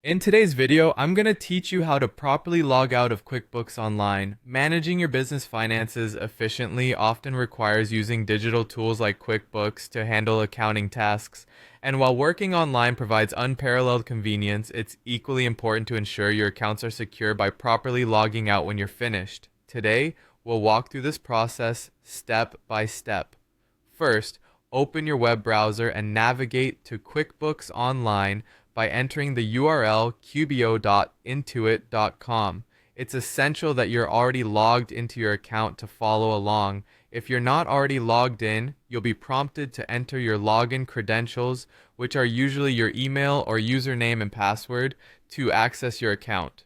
In today's video, I'm going to teach you how to properly log out of QuickBooks Online. Managing your business finances efficiently often requires using digital tools like QuickBooks to handle accounting tasks. And while working online provides unparalleled convenience, it's equally important to ensure your accounts are secure by properly logging out when you're finished. Today, we'll walk through this process step by step. First, open your web browser and navigate to QuickBooks Online by entering the URL qbo.intuit.com. It's essential that you're already logged into your account to follow along. If you're not already logged in, you'll be prompted to enter your login credentials, which are usually your email or username and password, to access your account.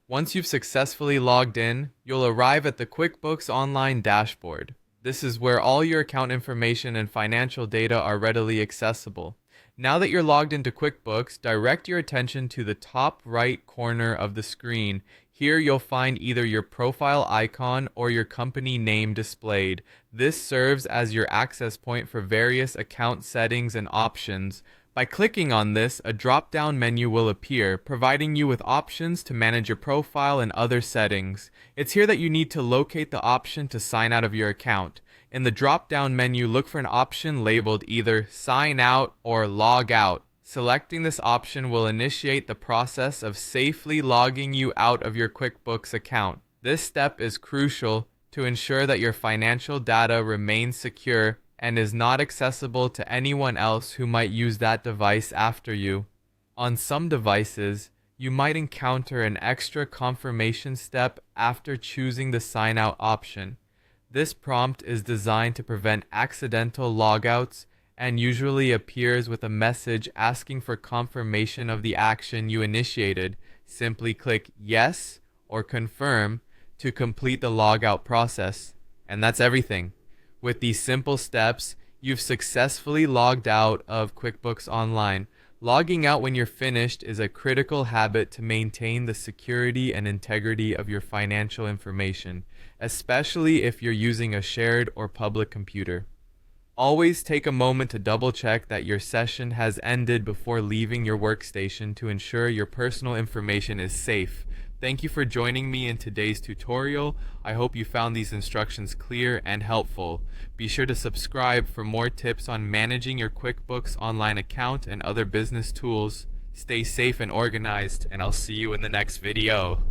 Once you've successfully logged in, you'll arrive at the QuickBooks Online dashboard. This is where all your account information and financial data are readily accessible. Now that you're logged into QuickBooks, direct your attention to the top right corner of the screen. Here you'll find either your profile icon or your company name displayed. This serves as your access point for various account settings and options. By clicking on this, a drop-down menu will appear, providing you with options to manage your profile and other settings. It's here that you need to locate the option to sign out of your account. In the drop-down menu, look for an option labeled either Sign Out or Log Out. Selecting this option will initiate the process of safely logging you out of your QuickBooks account. This step is crucial to ensure that your financial data remains secure and is not accessible to anyone else who might use that device after you. On some devices, you might encounter an extra confirmation step after choosing the Sign Out option. This prompt is designed to prevent accidental logouts and usually appears with a message asking for confirmation of the action you initiated. Simply click Yes or Confirm to complete the logout process. And that's everything. With these simple steps, you've successfully logged out of QuickBooks Online. Logging out when you're finished is a critical habit to maintain the security and integrity of your financial information, especially if you're using a shared or public computer. Always take a moment to double check that your session has ended before leaving your workstation to ensure your personal information is safe. Thank you for joining me in today's tutorial. I hope you found these instructions clear and helpful. Be sure to subscribe for more tips on managing your QuickBooks Online account and other business tools. Stay safe and organized, and I'll see you in the next video.